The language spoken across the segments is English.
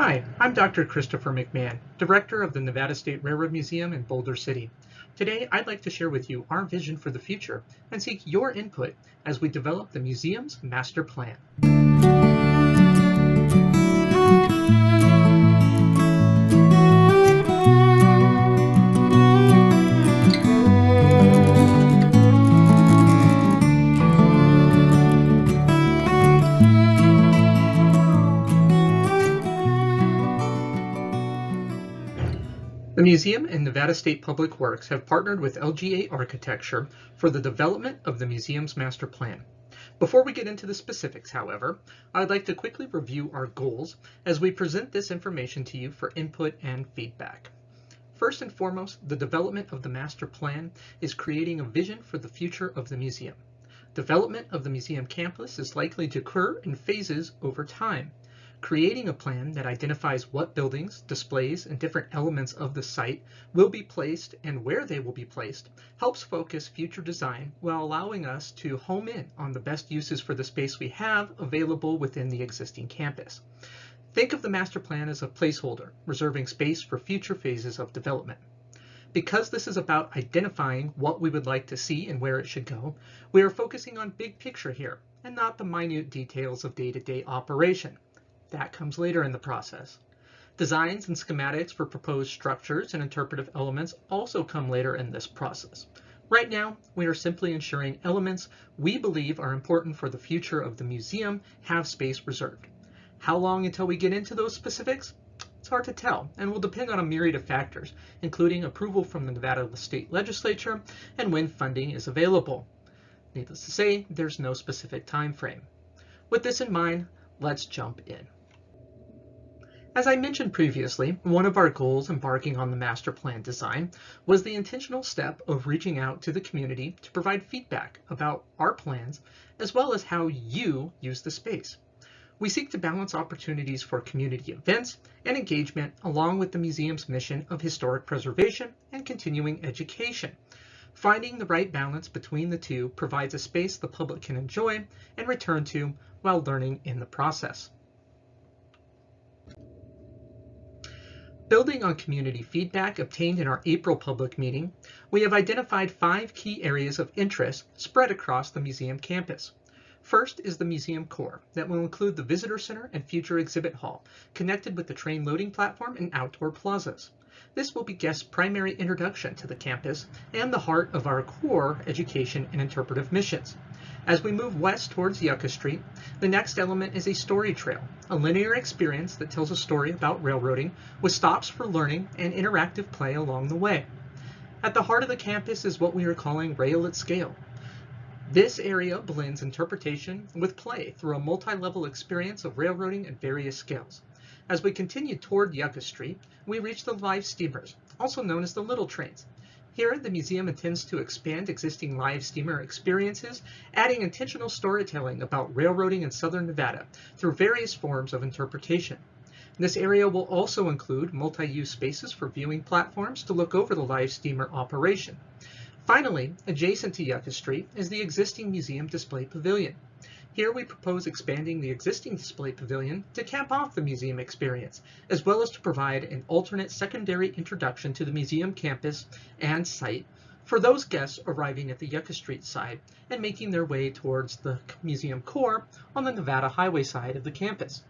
Hi, I'm Dr. Christopher McMahon, Director of the Nevada State Railroad Museum in Boulder City. Today, I'd like to share with you our vision for the future and seek your input as we develop the museum's master plan. The museum and Nevada State Public Works have partnered with LGA Architecture for the development of the museum's master plan. Before we get into the specifics, however, I'd like to quickly review our goals as we present this information to you for input and feedback. First and foremost, the development of the master plan is creating a vision for the future of the museum. Development of the museum campus is likely to occur in phases over time. Creating a plan that identifies what buildings, displays, and different elements of the site will be placed and where they will be placed helps focus future design while allowing us to home in on the best uses for the space we have available within the existing campus. Think of the master plan as a placeholder, reserving space for future phases of development. Because this is about identifying what we would like to see and where it should go, we are focusing on big picture here and not the minute details of day-to-day operation. That comes later in the process. Designs and schematics for proposed structures and interpretive elements also come later in this process. Right now, we are simply ensuring elements we believe are important for the future of the museum have space reserved. How long until we get into those specifics? It's hard to tell and will depend on a myriad of factors, including approval from the Nevada State Legislature and when funding is available. Needless to say, there's no specific time frame. With this in mind, let's jump in. As I mentioned previously, one of our goals embarking on the master plan design was the intentional step of reaching out to the community to provide feedback about our plans as well as how you use the space. We seek to balance opportunities for community events and engagement along with the museum's mission of historic preservation and continuing education. Finding the right balance between the two provides a space the public can enjoy and return to while learning in the process. Building on community feedback obtained in our April public meeting, we have identified 5 key areas of interest spread across the museum campus. First is the museum core that will include the visitor center and future exhibit hall, connected with the train loading platform and outdoor plazas. This will be guests' primary introduction to the campus and the heart of our core education and interpretive missions. As we move west towards Yucca Street, the next element is a story trail, a linear experience that tells a story about railroading with stops for learning and interactive play along the way. At the heart of the campus is what we are calling Rail at Scale. This area blends interpretation with play through a multi-level experience of railroading at various scales. As we continue toward Yucca Street, we reach the live steamers, also known as the little trains. Here, the museum intends to expand existing live steamer experiences, adding intentional storytelling about railroading in southern Nevada through various forms of interpretation. This area will also include multi-use spaces for viewing platforms to look over the live steamer operation. Finally, adjacent to Yucca Street is the existing museum display pavilion. Here we propose expanding the existing display pavilion to cap off the museum experience, as well as to provide an alternate secondary introduction to the museum campus and site for those guests arriving at the Yucca Street side and making their way towards the museum core on the Nevada Highway side of the campus.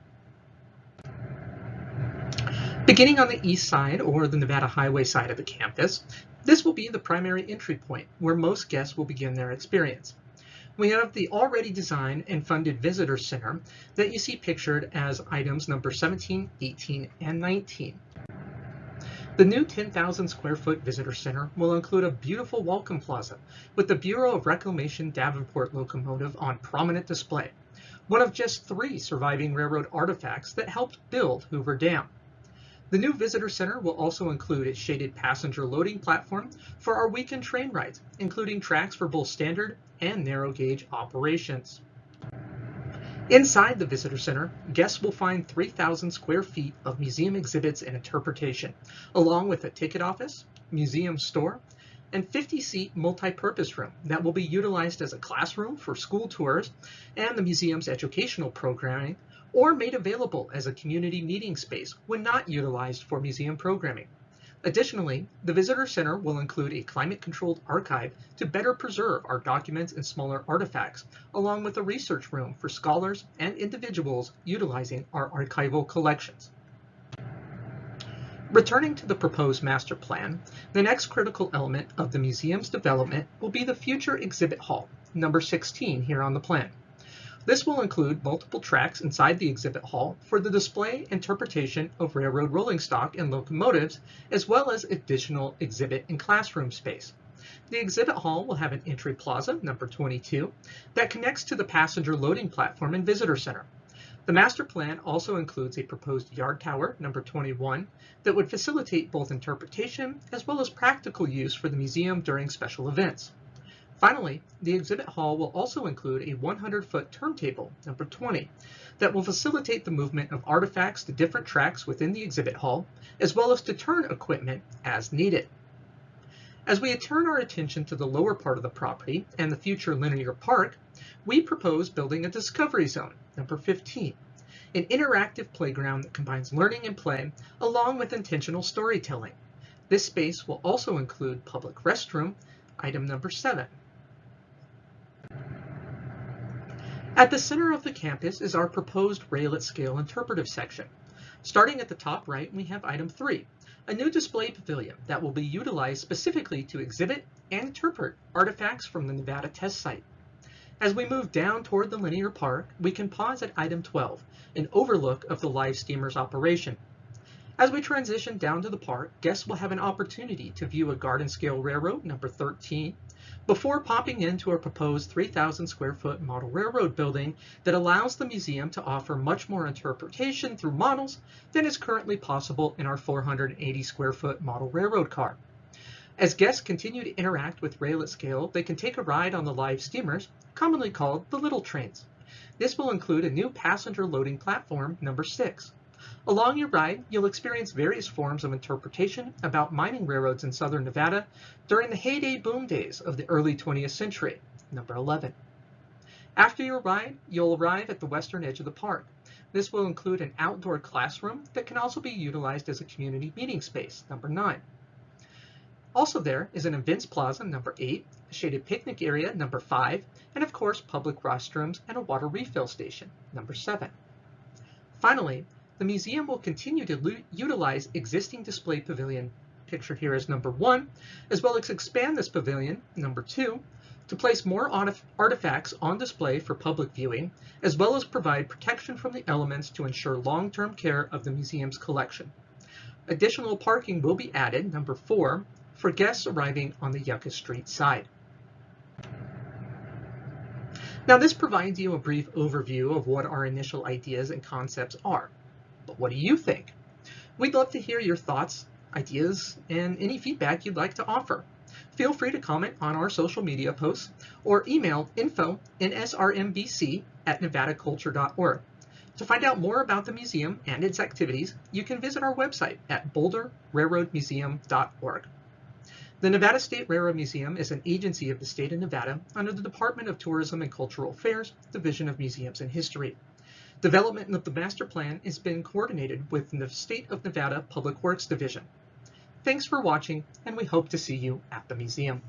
Beginning on the east side, or the Nevada Highway side of the campus, this will be the primary entry point where most guests will begin their experience. We have the already designed and funded visitor center that you see pictured as items number 17, 18, and 19. The new 10,000 square foot visitor center will include a beautiful welcome plaza with the Bureau of Reclamation Davenport locomotive on prominent display, one of just 3 surviving railroad artifacts that helped build Hoover Dam. The new visitor center will also include a shaded passenger loading platform for our weekend train rides, including tracks for both standard and narrow gauge operations. Inside the visitor center, guests will find 3,000 square feet of museum exhibits and interpretation, along with a ticket office, museum store, and 50-seat multi-purpose room that will be utilized as a classroom for school tours and the museum's educational programming or made available as a community meeting space when not utilized for museum programming. Additionally, the Visitor Center will include a climate-controlled archive to better preserve our documents and smaller artifacts, along with a research room for scholars and individuals utilizing our archival collections. Returning to the proposed master plan, the next critical element of the museum's development will be the future exhibit hall, number 16 here on the plan. This will include multiple tracks inside the exhibit hall for the display interpretation of railroad rolling stock and locomotives, as well as additional exhibit and classroom space. The exhibit hall will have an entry plaza, number 22, that connects to the passenger loading platform and visitor center. The master plan also includes a proposed yard tower, number 21, that would facilitate both interpretation as well as practical use for the museum during special events. Finally, the exhibit hall will also include a 100-foot turntable, number 20, that will facilitate the movement of artifacts to different tracks within the exhibit hall, as well as to turn equipment as needed. As we turn our attention to the lower part of the property and the future linear park, we propose building a discovery zone, number 15, an interactive playground that combines learning and play along with intentional storytelling. This space will also include public restroom, item number 7. At the center of the campus is our proposed rail at scale interpretive section. Starting at the top right, we have item 3, a new display pavilion that will be utilized specifically to exhibit and interpret artifacts from the Nevada test site. As we move down toward the linear park, we can pause at item 12, an overlook of the live steamer's operation. As we transition down to the park, guests will have an opportunity to view a garden scale railroad, number 13, before popping into a proposed 3,000 square foot model railroad building that allows the museum to offer much more interpretation through models than is currently possible in our 480 square foot model railroad car. As guests continue to interact with rail at scale, they can take a ride on the live steamers, commonly called the little trains. This will include a new passenger loading platform, number 6. Along your ride, you'll experience various forms of interpretation about mining railroads in southern Nevada during the heyday boom days of the early 20th century, number 11. After your ride, you'll arrive at the western edge of the park. This will include an outdoor classroom that can also be utilized as a community meeting space, number 9. Also there is an events plaza, number 8, a shaded picnic area, number 5, and of course public restrooms and a water refill station, number 7. Finally, the museum will continue to utilize existing display pavilion, pictured here as number 1, as well as expand this pavilion, number 2, to place more artifacts on display for public viewing, as well as provide protection from the elements to ensure long-term care of the museum's collection. Additional parking will be added, number 4, for guests arriving on the Yucca Street side. Now this provides you a brief overview of what our initial ideas and concepts are. But what do you think? We'd love to hear your thoughts, ideas, and any feedback you'd like to offer. Feel free to comment on our social media posts or email info@nsrmbc@nevadaculture.org. To find out more about the museum and its activities, you can visit our website at boulderrailroadmuseum.org. The Nevada State Railroad Museum is an agency of the state of Nevada under the Department of Tourism and Cultural Affairs, Division of Museums and History. Development of the master plan has been coordinated with the State of Nevada Public Works Division. Thanks for watching, and we hope to see you at the museum.